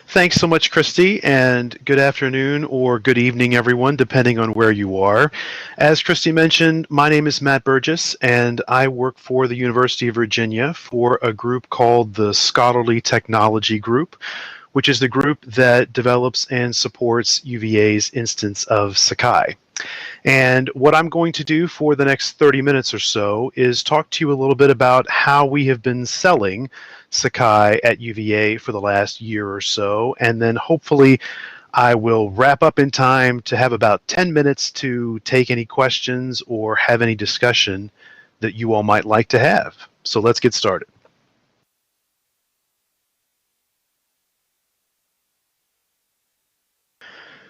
Thanks so much, Christy, and good afternoon or good evening, everyone, depending on where you are. As Christy mentioned, my name is Matt Burgess, and I work for the University of Virginia for a group called the Scholarly Technology Group, which is the group that develops and supports UVA's instance of Sakai. And what I'm going to do for the next 30 minutes or so is talk to you a little bit about how we have been selling Sakai at UVA for the last year or so, and then hopefully I will wrap up in time to have about 10 minutes to take any questions or have any discussion that you all might like to have. So let's get started.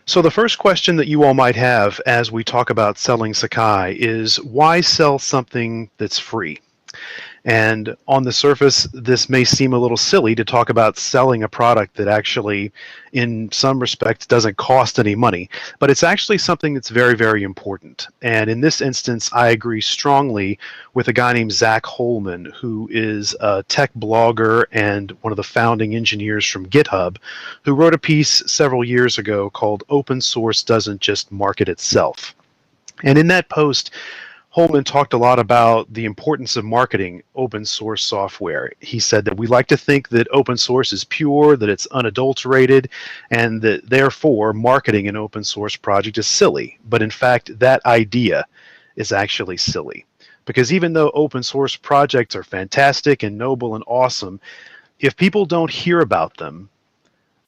So the first question that you all might have as we talk about selling Sakai is, why sell something that's free? And on the surface, this may seem a little silly to talk about selling a product that actually, in some respects, doesn't cost any money, but it's actually something that's very, very important. And in this instance, I agree strongly with a guy named Zach Holman, who is a tech blogger and one of the founding engineers from GitHub, who wrote a piece several years ago called "Open Source Doesn't Just Market Itself." And in that post, Holman talked a lot about the importance of marketing open source software. He said that we like to think that open source is pure, that it's unadulterated, and that therefore marketing an open source project is silly. But in fact, that idea is actually silly. Because even though open source projects are fantastic and noble and awesome, if people don't hear about them,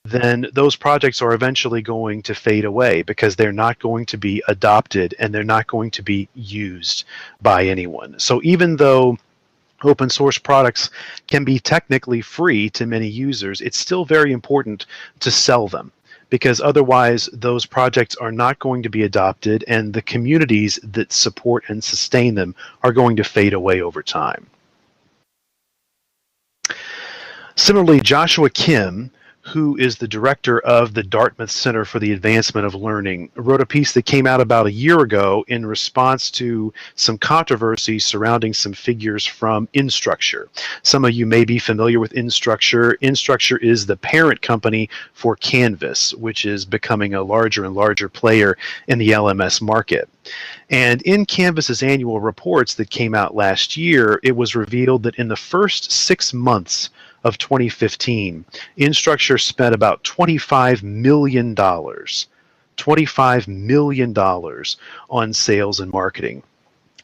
then those projects are eventually going to fade away because they're not going to be adopted and they're not going to be used by anyone. So even though open source products can be technically free to many users, it's still very important to sell them, because otherwise those projects are not going to be adopted and the communities that support and sustain them are going to fade away over time. Similarly, Joshua Kim, who is the director of the Dartmouth Center for the Advancement of Learning, wrote a piece that came out about a year ago in response to some controversy surrounding some figures from Instructure. Some of you may be familiar with Instructure. Instructure is the parent company for Canvas, which is becoming a larger and larger player in the LMS market. And in Canvas's annual reports that came out last year, it was revealed that in the first 6 months of 2015, Instructure spent about $25 million on sales and marketing,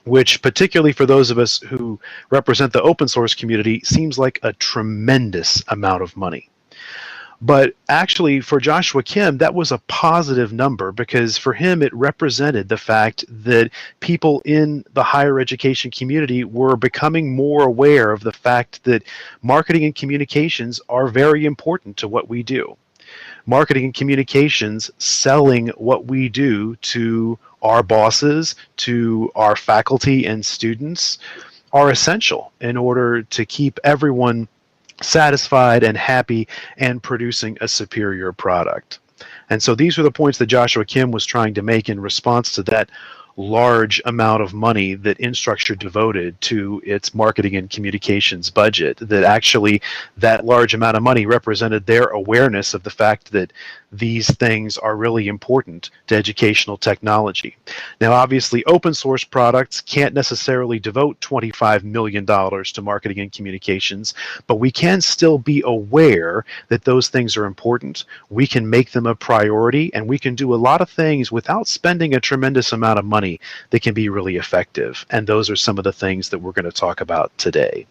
which, particularly for those of us who represent the open source community, seems like a tremendous amount of money. But actually, for Joshua Kim, that was a positive number, because for him it represented the fact that people in the higher education community were becoming more aware of the fact that marketing and communications are very important to what we do. Marketing and communications, selling what we do to our bosses, to our faculty and students, are essential in order to keep everyone satisfied and happy and producing a superior product. And so these were the points that Joshua Kim was trying to make in response to that large amount of money that Instructure devoted to its marketing and communications budget, that actually that large amount of money represented their awareness of the fact that these things are really important to educational technology. Now, obviously, open source products can't necessarily devote $25 million to marketing and communications, but we can still be aware that those things are important. We can make them a priority, and we can do a lot of things without spending a tremendous amount of money that can be really effective. And those are some of the things that we're going to talk about today.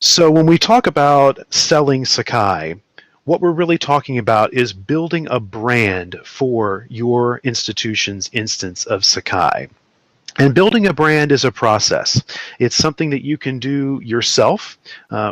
So when we talk about selling Sakai, what we're really talking about is building a brand for your institution's instance of Sakai. And building a brand is a process. It's something that you can do yourself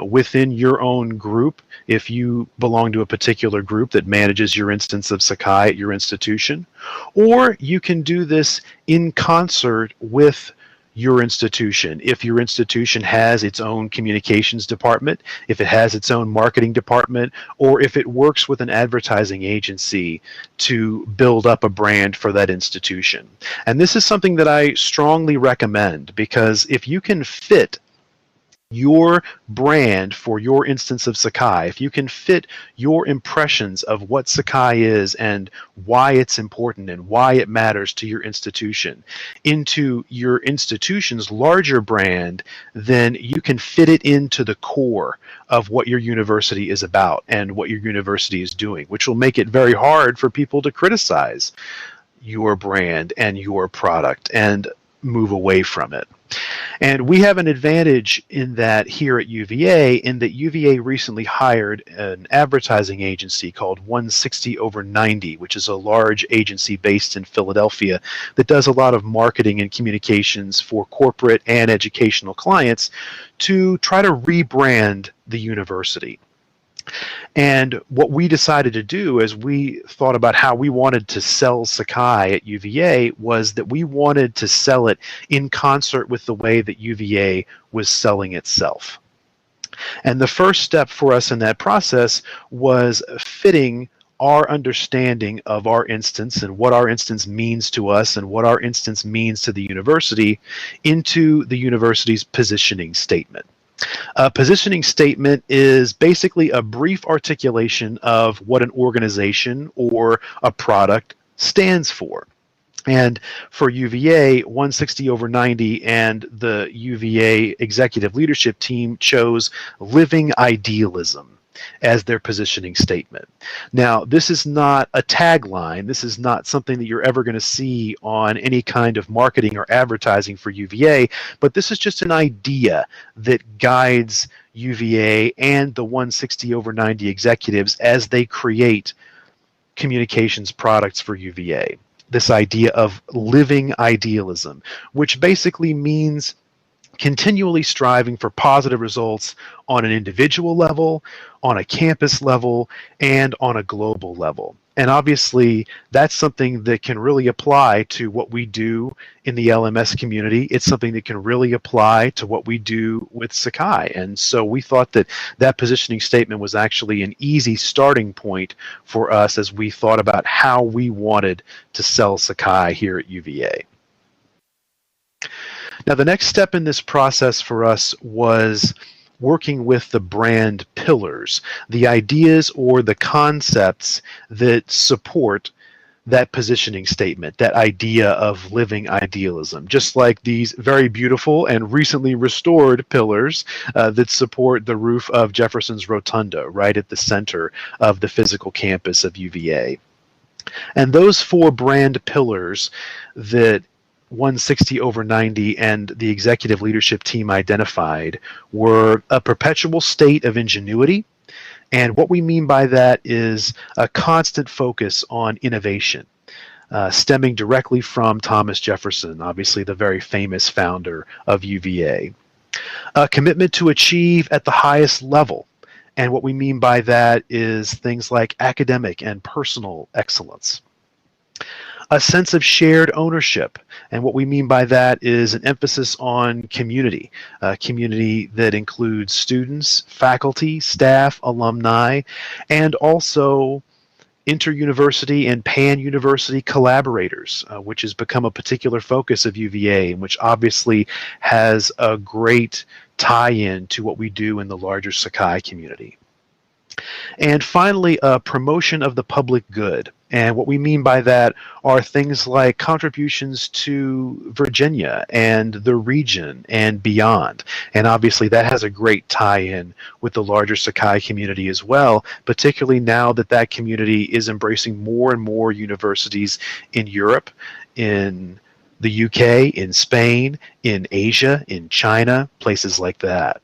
within your own group if you belong to a particular group that manages your instance of Sakai at your institution. Or you can do this in concert with your institution. If your institution has its own communications department, if it has its own marketing department, or if it works with an advertising agency to build up a brand for that institution. And this is something that I strongly recommend, because if you can fit your brand for your instance of Sakai, if you can fit your impressions of what Sakai is and why it's important and why it matters to your institution into your institution's larger brand, then you can fit it into the core of what your university is about and what your university is doing, which will make it very hard for people to criticize your brand and your product and move away from it. And we have an advantage in that here at UVA, in that UVA recently hired an advertising agency called 160 over 90, which is a large agency based in Philadelphia that does a lot of marketing and communications for corporate and educational clients to try to rebrand the university. And what we decided to do as we thought about how we wanted to sell Sakai at UVA was that we wanted to sell it in concert with the way that UVA was selling itself. And the first step for us in that process was fitting our understanding of our instance and what our instance means to us and what our instance means to the university into the university's positioning statement. A positioning statement is basically a brief articulation of what an organization or a product stands for. And for UVA, 160 over 90 and the UVA executive leadership team chose living idealism as their positioning statement. Now, this is not a tagline. This is not something that you're ever going to see on any kind of marketing or advertising for UVA, but this is just an idea that guides UVA and the 160 over 90 executives as they create communications products for UVA. This idea of living idealism, which basically means continually striving for positive results on an individual level, on a campus level, and on a global level. And obviously, that's something that can really apply to what we do in the LMS community. It's something that can really apply to what we do with Sakai. And so we thought that that positioning statement was actually an easy starting point for us as we thought about how we wanted to sell Sakai here at UVA. Now, the next step in this process for us was working with the brand pillars, the ideas or the concepts that support that positioning statement, that idea of living idealism, just like these very beautiful and recently restored pillars that support the roof of Jefferson's Rotunda, right at the center of the physical campus of UVA. And those four brand pillars that 160 over 90 and the executive leadership team identified were a perpetual state of ingenuity. And what we mean by that is a constant focus on innovation, stemming directly from Thomas Jefferson, obviously the very famous founder of UVA. A commitment to achieve at the highest level. And what we mean by that is things like academic and personal excellence. A sense of shared ownership. And what we mean by that is an emphasis on community, a community that includes students, faculty, staff, alumni, and also inter-university and pan-university collaborators, which has become a particular focus of UVA, and which obviously has a great tie-in to what we do in the larger Sakai community. And finally, a promotion of the public good. And what we mean by that are things like contributions to Virginia and the region and beyond. And obviously that has a great tie-in with the larger Sakai community as well, particularly now that that community is embracing more and more universities in Europe, in the UK, in Spain, in Asia, in China, places like that.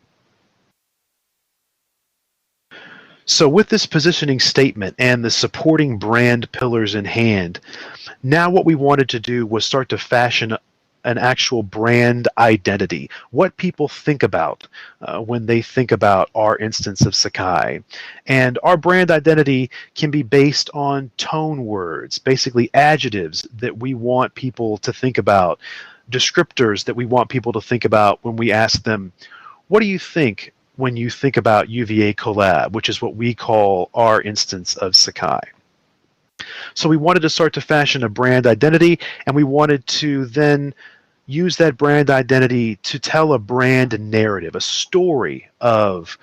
So with this positioning statement and the supporting brand pillars in hand, now what we wanted to do was start to fashion an actual brand identity, what people think about when they think about our instance of Sakai. And our brand identity can be based on tone words, basically adjectives that we want people to think about, descriptors that we want people to think about when we ask them, what do you think when you think about UVaCollab, which is what we call our instance of Sakai. So we wanted to start to fashion a brand identity, and we wanted to then use that brand identity to tell a brand narrative, a story of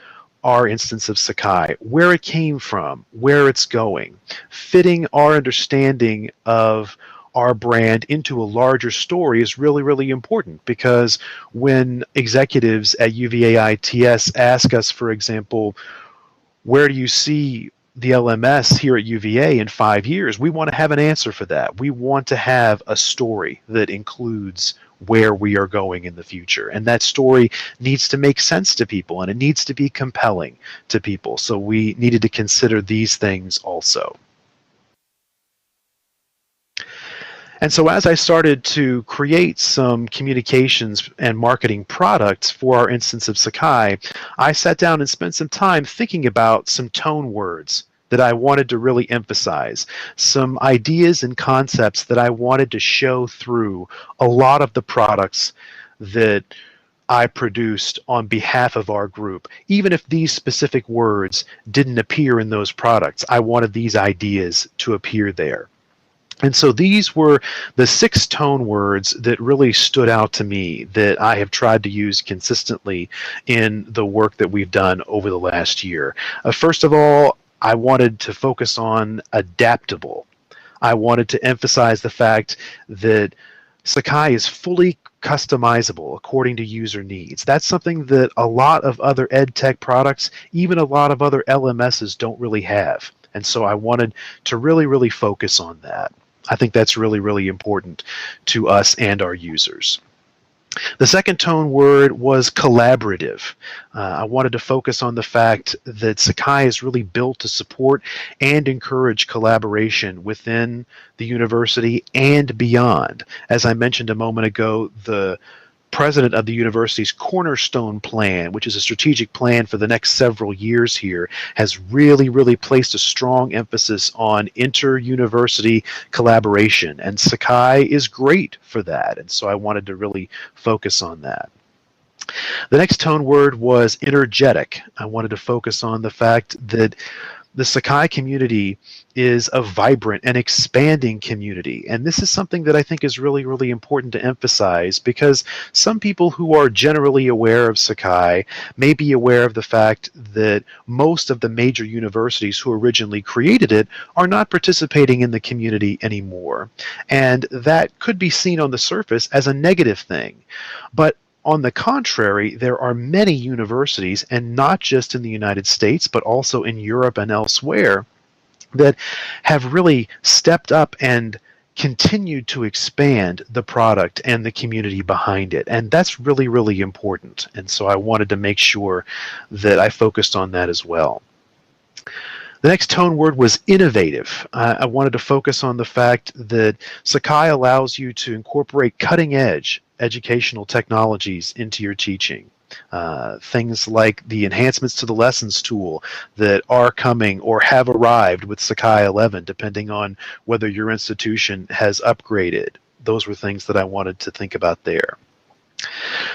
our instance of Sakai, where it came from, where it's going, fitting our understanding of our brand into a larger story is really, really important, because when executives at UVA ITS ask us, for example, where do you see the LMS here at UVA in 5 years? We want to have an answer for that. We want to have a story that includes where we are going in the future. And that story needs to make sense to people, and it needs to be compelling to people. So we needed to consider these things also. And so as I started to create some communications and marketing products for our instance of Sakai, I sat down and spent some time thinking about some tone words that I wanted to really emphasize, some ideas and concepts that I wanted to show through a lot of the products that I produced on behalf of our group. Even if these specific words didn't appear in those products, I wanted these ideas to appear there. And so these were the 6 tone words that really stood out to me that I have tried to use consistently in the work that we've done over the last year. First of all, I wanted to focus on adaptable. I wanted to emphasize the fact that Sakai is fully customizable according to user needs. That's something that a lot of other ed tech products, even a lot of other LMSs, don't really have. And so I wanted to really, really focus on that. I think that's really, really important to us and our users. The second tone word was collaborative. I wanted to focus on the fact that Sakai is really built to support and encourage collaboration within the university and beyond. As I mentioned a moment ago, the president of the university's cornerstone plan, which is a strategic plan for the next several years here, has really, really placed a strong emphasis on inter-university collaboration, and Sakai is great for that, and so I wanted to really focus on that. The next tone word was energetic. I wanted to focus on the fact that the Sakai community is a vibrant and expanding community. And this is something that I think is really, really important to emphasize, because some people who are generally aware of Sakai may be aware of the fact that most of the major universities who originally created it are not participating in the community anymore. And that could be seen on the surface as a negative thing. But on the contrary, there are many universities, and not just in the United States, but also in Europe and elsewhere, that have really stepped up and continued to expand the product and the community behind it. And that's really, really important. And so I wanted to make sure that I focused on that as well. The next tone word was innovative. I wanted to focus on the fact that Sakai allows you to incorporate cutting-edge educational technologies into your teaching. Things like the enhancements to the lessons tool that are coming or have arrived with Sakai 11, depending on whether your institution has upgraded. Those were things that I wanted to think about there.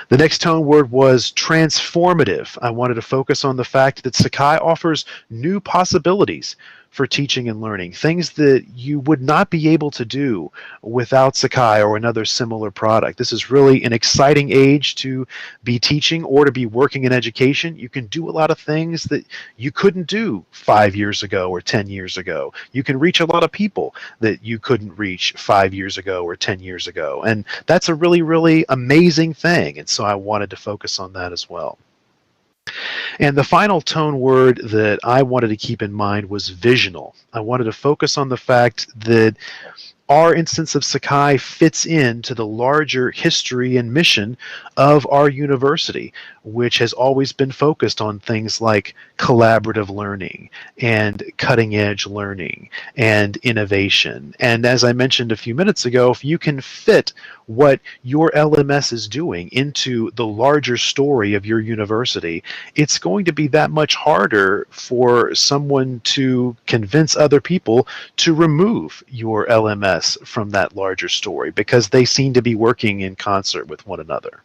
The next tone word was transformative. I wanted to focus on the fact that Sakai offers new possibilities for teaching and learning, things that you would not be able to do without Sakai or another similar product. This is really an exciting age to be teaching or to be working in education. You can do a lot of things that you couldn't do 5 years ago or 10 years ago. You can reach a lot of people that you couldn't reach 5 years ago or 10 years ago. And that's a really, really amazing thing. And so I wanted to focus on that as well. And the final tone word that I wanted to keep in mind was visional. I wanted to focus on the fact that our instance of Sakai fits into the larger history and mission of our university, which has always been focused on things like collaborative learning and cutting-edge learning and innovation. And as I mentioned a few minutes ago, if you can fit what your LMS is doing into the larger story of your university, it's going to be that much harder for someone to convince other people to remove your LMS from that larger story, because they seem to be working in concert with one another.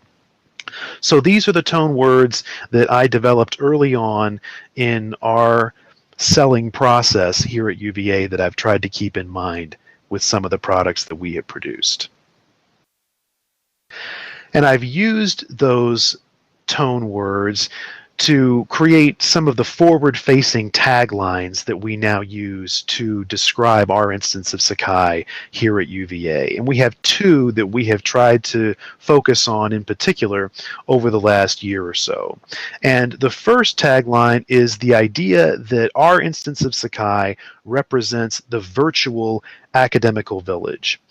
So these are the tone words that I developed early on in our selling process here at UVA that I've tried to keep in mind with some of the products that we have produced. And I've used those tone words to create some of the forward-facing taglines that we now use to describe our instance of Sakai here at UVA. And we have two that we have tried to focus on in particular over the last year or so. And the first tagline is the idea that our instance of Sakai represents the virtual academical village.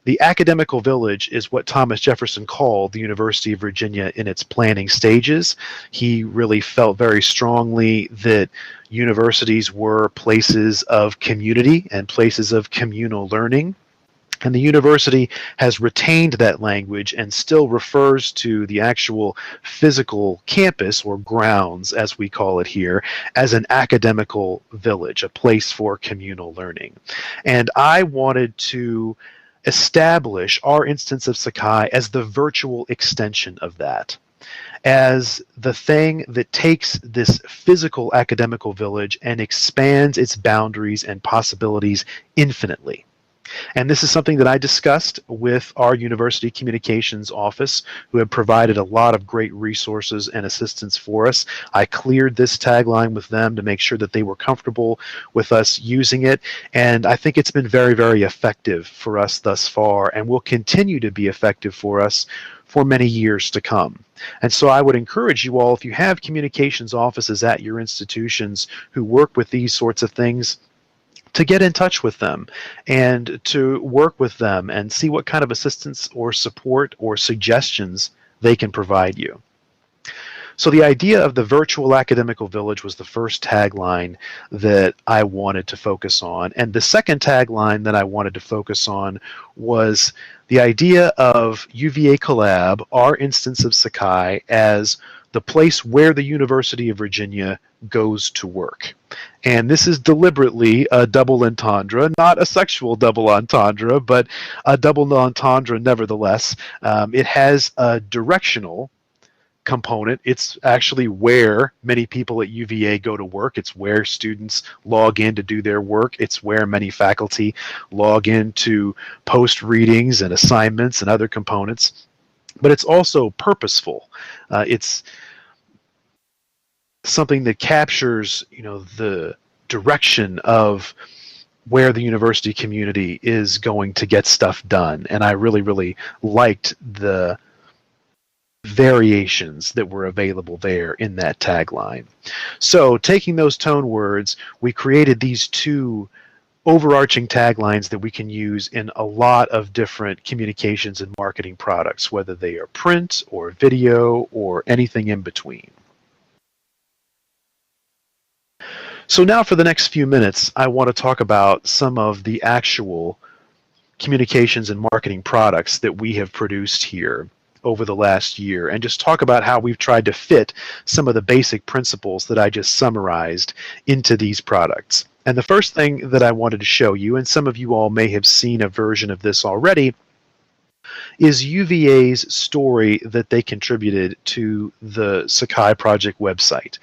The academical village is what Thomas Jefferson called the University of Virginia in its planning stages. He really felt very strongly that universities were places of community and places of communal learning. And the university has retained that language and still refers to the actual physical campus, or grounds as we call it here, as an academical village, a place for communal learning. And I wanted to establish our instance of Sakai as the virtual extension of that, as the thing that takes this physical academical village and expands its boundaries and possibilities infinitely. And this is something that I discussed with our university communications office, who have provided a lot of great resources and assistance for us. I cleared this tagline with them to make sure that they were comfortable with us using it. And I think it's been very, very effective for us thus far, and will continue to be effective for us for many years to come. And so I would encourage you all, if you have communications offices at your institutions who work with these sorts of things, to get in touch with them and to work with them and see what kind of assistance or support or suggestions they can provide you. So the idea of the virtual academical village was the first tagline that I wanted to focus on. And the second tagline that I wanted to focus on was the idea of UVaCollab, our instance of Sakai, as the place where the University of Virginia goes to work. And this is deliberately a double entendre, not a sexual double entendre, but a double entendre nevertheless. It has a directional component. It's actually where many people at UVA go to work. It's where students log in to do their work. It's where many faculty log in to post readings and assignments and other components. But it's also purposeful. It's something that captures, the direction of where the university community is going to get stuff done. And I really, really liked the variations that were available there in that tagline. So taking those tone words, we created these two overarching taglines that we can use in a lot of different communications and marketing products, whether they are print or video or anything in between. So now for the next few minutes, I want to talk about some of the actual communications and marketing products that we have produced here over the last year, and just talk about how we've tried to fit some of the basic principles that I just summarized into these products. And the first thing that I wanted to show you, and some of you all may have seen a version of this already, is UVA's story that they contributed to the Sakai Project website.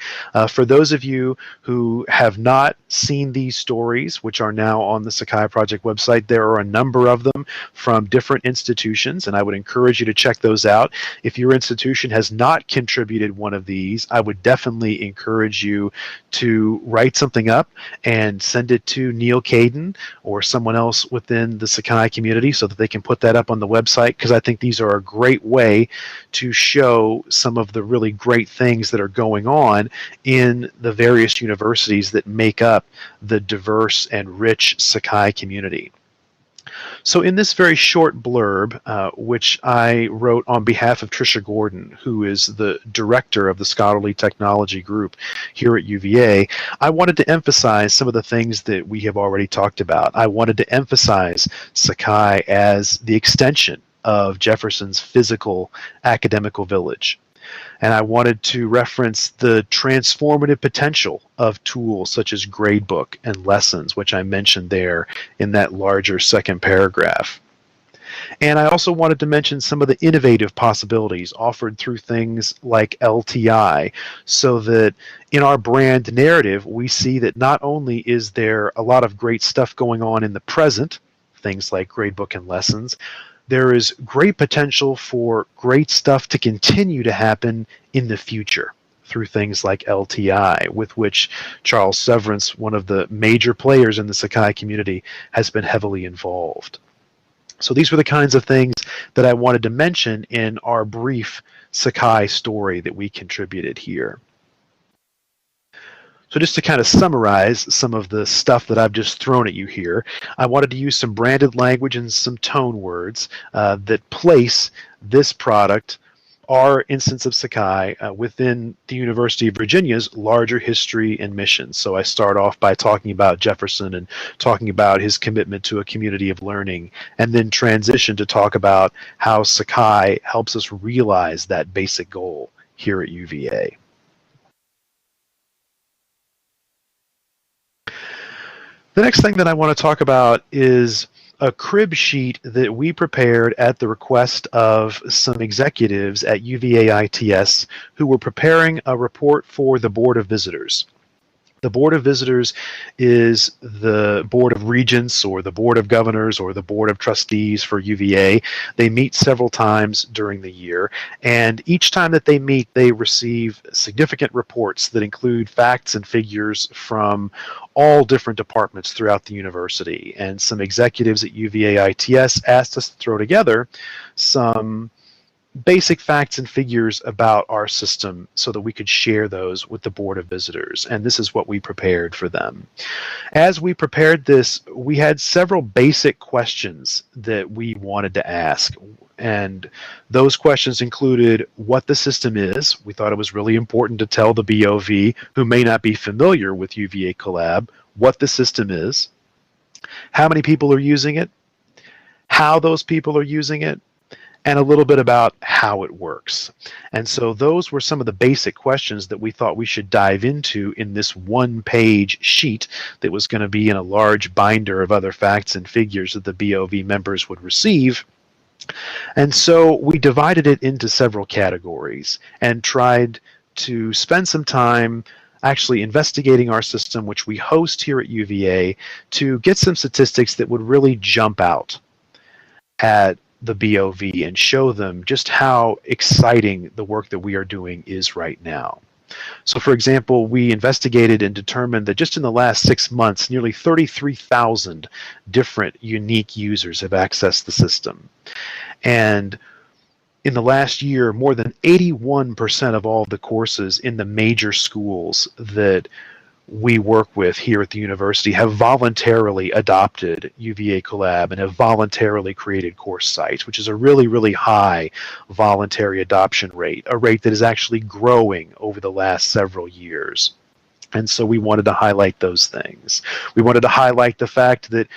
For those of you who have not seen these stories, which are now on the Sakai Project website, there are a number of them from different institutions, and I would encourage you to check those out. If your institution has not contributed one of these, I would definitely encourage you to write something up and send it to Neil Caden or someone else within the Sakai community so that they can put that up on the website, because I think these are a great way to show some of the really great things that are going on in the various universities that make up the diverse and rich Sakai community. So in this very short blurb, which I wrote on behalf of Tricia Gordon, who is the director of the Scholarly Technology Group here at UVA, I wanted to emphasize some of the things that we have already talked about. I wanted to emphasize Sakai as the extension of Jefferson's physical academical village. And I wanted to reference the transformative potential of tools such as gradebook and lessons, which I mentioned there in that larger second paragraph. And I also wanted to mention some of the innovative possibilities offered through things like LTI, so that in our brand narrative, we see that not only is there a lot of great stuff going on in the present, things like gradebook and lessons, there is great potential for great stuff to continue to happen in the future through things like LTI, with which Charles Severance, one of the major players in the Sakai community, has been heavily involved. So these were the kinds of things that I wanted to mention in our brief Sakai story that we contributed here. So just to kind of summarize some of the stuff that I've just thrown at you here, I wanted to use some branded language and some tone words that place this product, our instance of Sakai, within the University of Virginia's larger history and mission. So I start off by talking about Jefferson and talking about his commitment to a community of learning, and then transition to talk about how Sakai helps us realize that basic goal here at UVA. The next thing that I want to talk about is a crib sheet that we prepared at the request of some executives at UVA ITS who were preparing a report for the Board of Visitors. The Board of Visitors is the Board of Regents or the Board of Governors or the Board of Trustees for UVA. They meet several times during the year, and each time that they meet, they receive significant reports that include facts and figures from all different departments throughout the university. And some executives at UVA ITS asked us to throw together some basic facts and figures about our system so that we could share those with the Board of Visitors, and this is what we prepared for them. As we prepared this, we had several basic questions that we wanted to ask, and those questions included what the system is. We thought it was really important to tell the BOV who may not be familiar with UVaCollab what the system is, how many people are using it, how those people are using it, and a little bit about how it works. And so those were some of the basic questions that we thought we should dive into in this one-page sheet that was going to be in a large binder of other facts and figures that the BOV members would receive. And so we divided it into several categories and tried to spend some time actually investigating our system, which we host here at UVA, to get some statistics that would really jump out at the BOV and show them just how exciting the work that we are doing is right now. So for example, we investigated and determined that just in the last 6 months, nearly 33,000 different unique users have accessed the system. And in the last year, more than 81% of all the courses in the major schools that we work with here at the university have voluntarily adopted UVaCollab and have voluntarily created course sites, which is a really, really high voluntary adoption rate, a rate that is actually growing over the last several years. And so we wanted to highlight those things. We wanted to highlight the fact that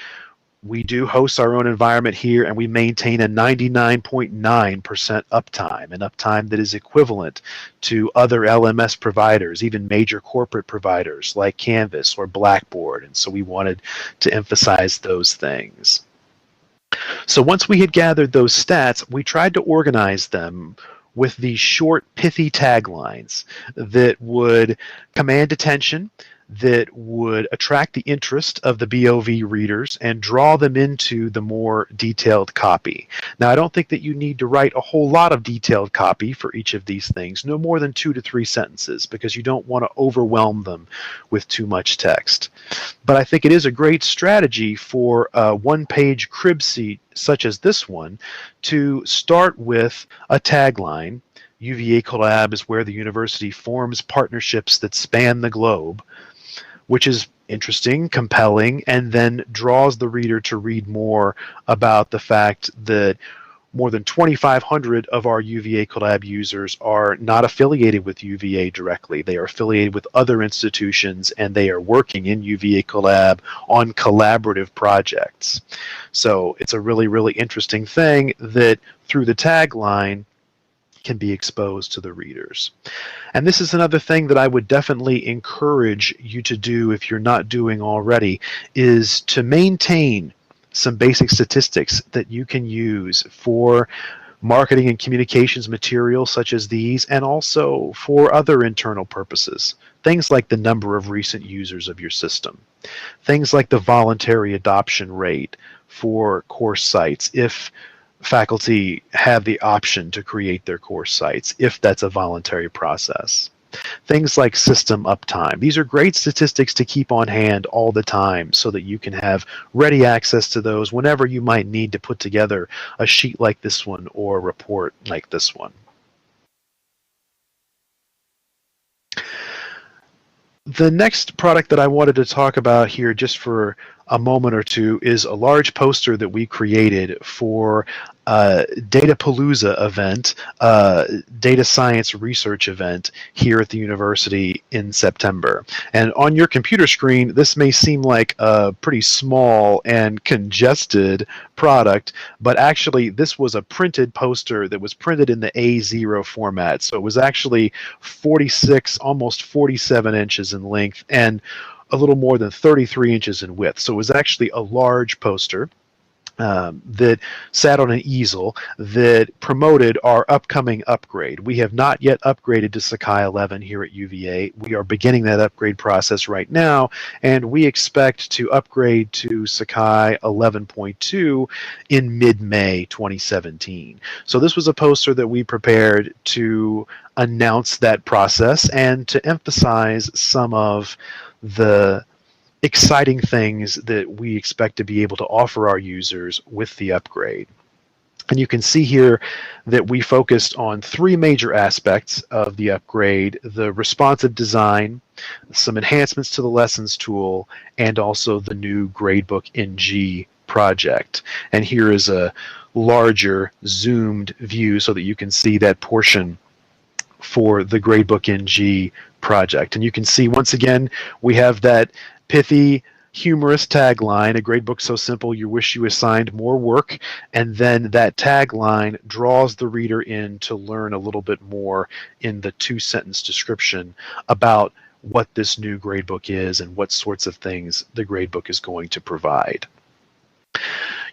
we do host our own environment here, and we maintain a 99.9% uptime, an uptime that is equivalent to other LMS providers, even major corporate providers like Canvas or Blackboard. And so we wanted to emphasize those things. So once we had gathered those stats, we tried to organize them with these short, pithy taglines that would command attention, that would attract the interest of the BOV readers and draw them into the more detailed copy. Now, I don't think that you need to write a whole lot of detailed copy for each of these things, no more than 2 to 3 sentences, because you don't want to overwhelm them with too much text. But I think it is a great strategy for a one-page crib sheet such as this one to start with a tagline. UVaCollab is where the university forms partnerships that span the globe, which is interesting, compelling, and then draws the reader to read more about the fact that more than 2,500 of our UVaCollab users are not affiliated with UVA directly. They are affiliated with other institutions, and they are working in UVaCollab on collaborative projects. So it's a really, really interesting thing that through the tagline can be exposed to the readers. And this is another thing that I would definitely encourage you to do if you're not doing already, is to maintain some basic statistics that you can use for marketing and communications materials such as these, and also for other internal purposes. Things like the number of recent users of your system. Things like the voluntary adoption rate for course sites. If faculty have the option to create their course sites if that's a voluntary process. Things like system uptime. These are great statistics to keep on hand all the time so that you can have ready access to those whenever you might need to put together a sheet like this one or a report like this one. The next product that I wanted to talk about here just for a moment or two is a large poster that we created for a Datapalooza event, data science research event here at the university in September. And on your computer screen, this may seem like a pretty small and congested product, but actually this was a printed poster that was printed in the A0 format. So it was actually 46, almost 47 inches in length and a little more than 33 inches in width. So it was actually a large poster that sat on an easel that promoted our upcoming upgrade. We have not yet upgraded to Sakai 11 here at UVA. We are beginning that upgrade process right now, and we expect to upgrade to Sakai 11.2 in mid-May 2017. So this was a poster that we prepared to announce that process and to emphasize some of the exciting things that we expect to be able to offer our users with the upgrade. And you can see here that we focused on three major aspects of the upgrade: the responsive design, some enhancements to the lessons tool, and also the new Gradebook NG project. And here is a larger zoomed view so that you can see that portion for the Gradebook NG project. And you can see once again we have that pithy, humorous tagline, "A gradebook so simple you wish you assigned more work," and then that tagline draws the reader in to learn a little bit more in the two-sentence description about what this new gradebook is and what sorts of things the gradebook is going to provide.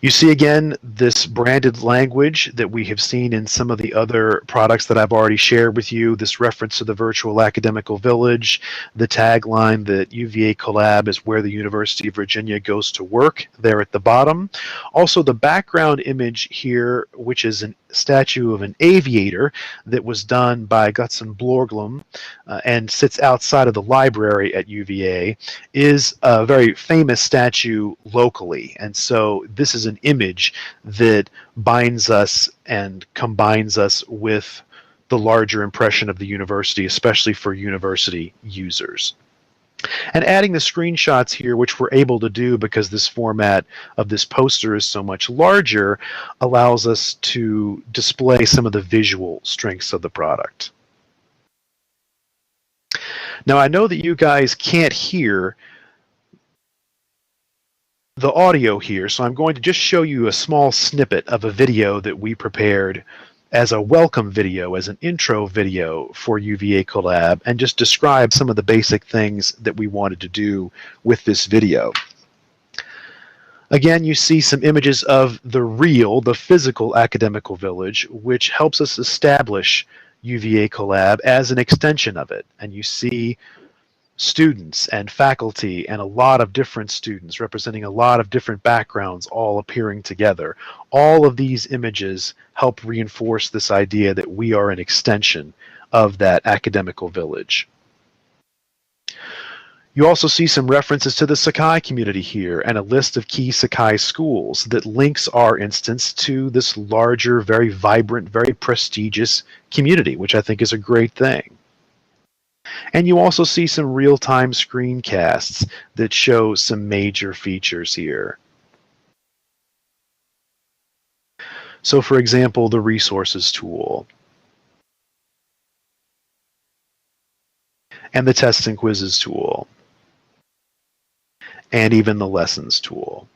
You see again this branded language that we have seen in some of the other products that I've already shared with you, this reference to the virtual academical village, the tagline that UVaCollab is where the University of Virginia goes to work there at the bottom. Also the background image here, which is a statue of an aviator that was done by Gutzon Borglum and sits outside of the library at UVA, is a very famous statue locally. And so this is an image that binds us and combines us with the larger impression of the university, especially for university users. And adding the screenshots here, which we're able to do because this format of this poster is so much larger, allows us to display some of the visual strengths of the product. Now I know that you guys can't hear the audio here, so I'm going to just show you a small snippet of a video that we prepared as a welcome video, as an intro video for UVaCollab, and just describe some of the basic things that we wanted to do with this video. Again, you see some images of the physical academical village, which helps us establish UVaCollab as an extension of it. And you see students and faculty and a lot of different students representing a lot of different backgrounds all appearing together. All of these images help reinforce this idea that we are an extension of that academical village. You also see some references to the Sakai community here and a list of key Sakai schools that links our instance to this larger, very vibrant, very prestigious community, which I think is a great thing. And you also see some real-time screencasts that show some major features here. So for example, the resources tool and the tests and quizzes tool and even the lessons tool.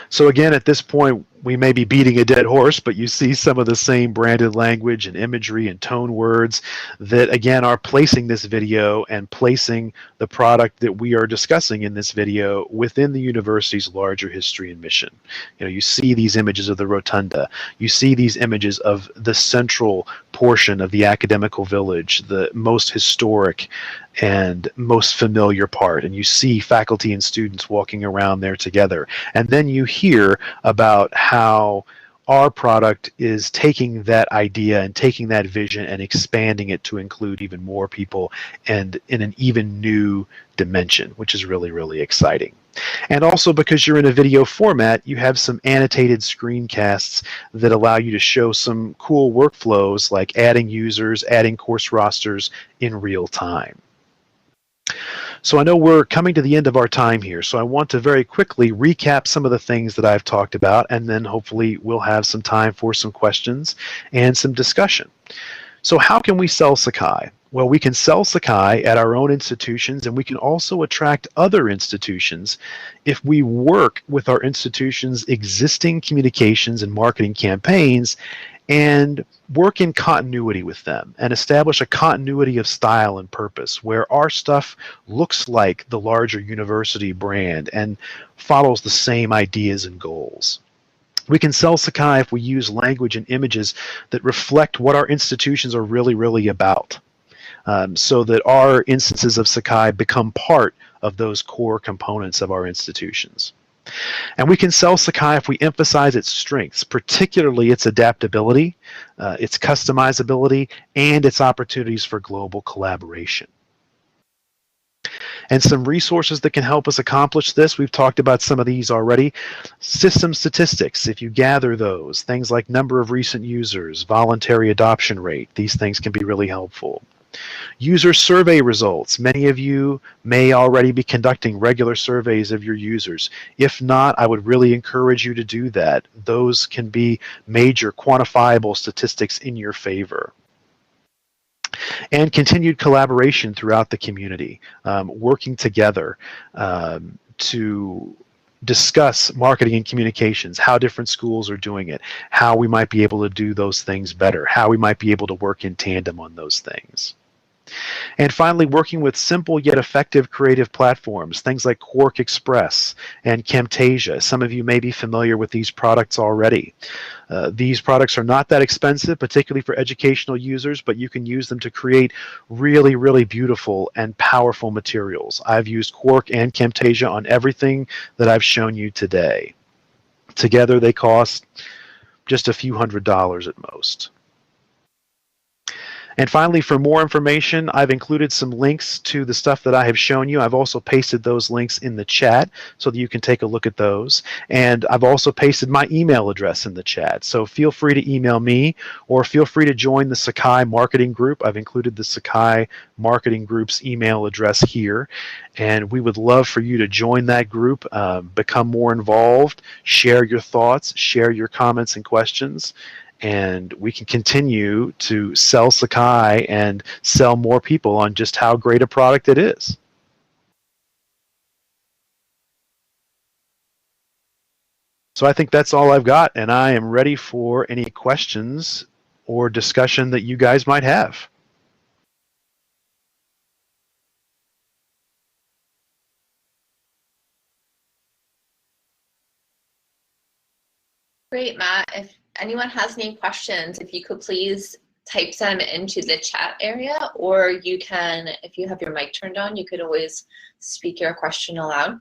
So again, at this point, we may be beating a dead horse, but you see some of the same branded language and imagery and tone words that, again, are placing this video and placing the product that we are discussing in this video within the university's larger history and mission. You see these images of the rotunda. You see these images of the central portion of the academical village, the most historic and most familiar part, and you see faculty and students walking around there together. And then you hear about how our product is taking that idea and taking that vision and expanding it to include even more people and in an even new dimension, which is really, really exciting. And also, because you're in a video format, you have some annotated screencasts that allow you to show some cool workflows like adding users, adding course rosters in real time. So I know we're coming to the end of our time here, so I want to very quickly recap some of the things that I've talked about, and then hopefully we'll have some time for some questions and some discussion. So how can we sell Sakai? Well, we can sell Sakai at our own institutions, and we can also attract other institutions if we work with our institutions' existing communications and marketing campaigns and work in continuity with them and establish a continuity of style and purpose where our stuff looks like the larger university brand and follows the same ideas and goals. We can sell Sakai if we use language and images that reflect what our institutions are really, really about, so that our instances of Sakai become part of those core components of our institutions. And we can sell Sakai if we emphasize its strengths, particularly its adaptability, its customizability, and its opportunities for global collaboration. And some resources that can help us accomplish this, we've talked about some of these already. System statistics, if you gather those, things like number of recent users, voluntary adoption rate, these things can be really helpful. User survey results. Many of you may already be conducting regular surveys of your users. If not, I would really encourage you to do that. Those can be major quantifiable statistics in your favor. And continued collaboration throughout the community, working together to discuss marketing and communications, how different schools are doing it, how we might be able to do those things better, how we might be able to work in tandem on those things. And finally, working with simple yet effective creative platforms, things like Quark Express and Camtasia. Some of you may be familiar with these products already. These products are not that expensive, particularly for educational users, but you can use them to create really, really beautiful and powerful materials. I've used Quark and Camtasia on everything that I've shown you today. Together, they cost just a few $100s at most. And finally, for more information, I've included some links to the stuff that I have shown you. I've also pasted those links in the chat so that you can take a look at those. And I've also pasted my email address in the chat. So feel free to email me or feel free to join the Sakai marketing group. I've included the Sakai marketing group's email address here. And we would love for you to join that group, become more involved, share your thoughts, share your comments and questions. And we can continue to sell Sakai and sell more people on just how great a product it is. So I think that's all I've got, and I am ready for any questions or discussion that you guys might have. Great, Matt. If anyone has any questions, if you could please type them into the chat area, or you can, if you have your mic turned on, you could always speak your question aloud.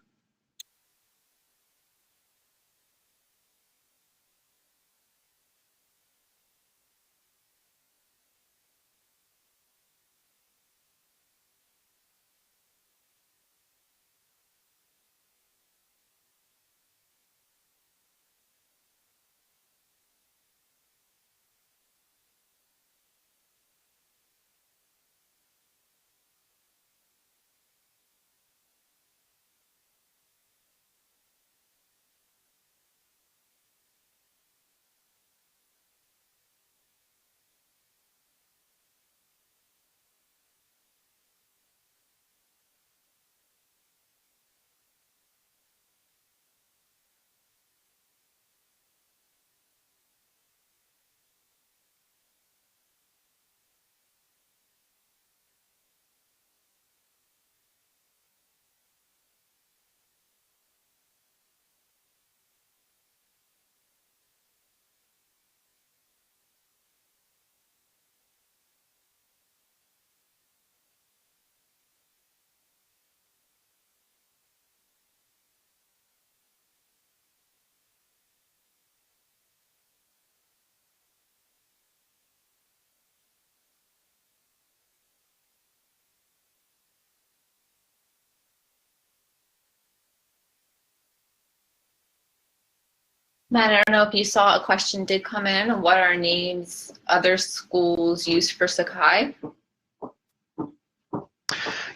Matt, I don't know if you saw a question did come in. What are names other schools use for Sakai?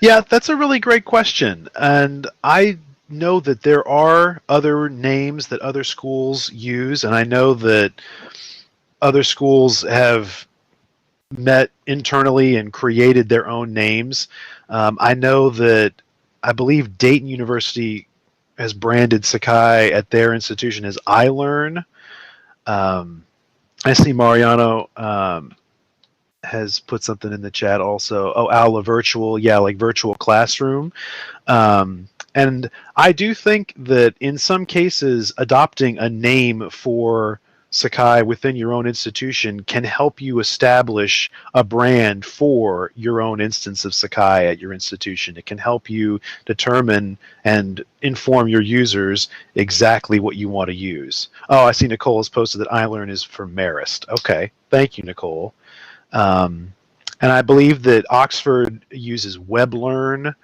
Yeah, that's a really great question. And I know that there are other names that other schools use, and I know that other schools have met internally and created their own names. I know that I believe Dayton University has branded Sakai at their institution as iLearn. I see Mariano has put something in the chat also. Oh, Aula Virtual, yeah, like virtual classroom. And I do think that in some cases, adopting a name for Sakai within your own institution can help you establish a brand for your own instance of Sakai at your institution. It can help you determine and inform your users exactly what you want to use. Oh, I see Nicole has posted that iLearn is for Marist. Okay, thank you, Nicole. And I believe that Oxford uses WebLearn.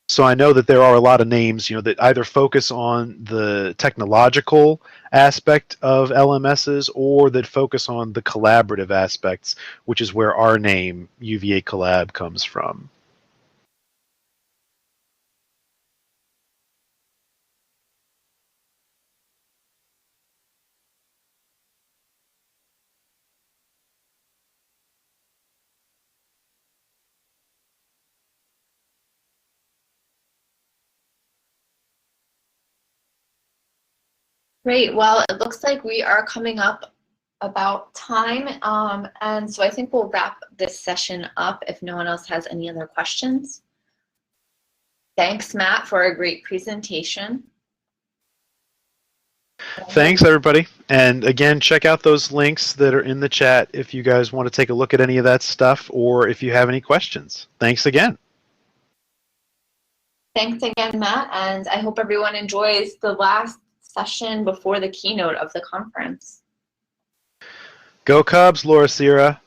So I know that there are a lot of names, that either focus on the technological aspect of LMSs or that focus on the collaborative aspects, which is where our name, UVaCollab, comes from. Great. Well, it looks like we are coming up about time. And so I think we'll wrap this session up if no one else has any other questions. Thanks, Matt, for a great presentation. Thanks, everybody. And again, check out those links that are in the chat if you guys want to take a look at any of that stuff or if you have any questions. Thanks again. Thanks again, Matt. And I hope everyone enjoys the last session before the keynote of the conference. Go Cubs, Laura Sierra.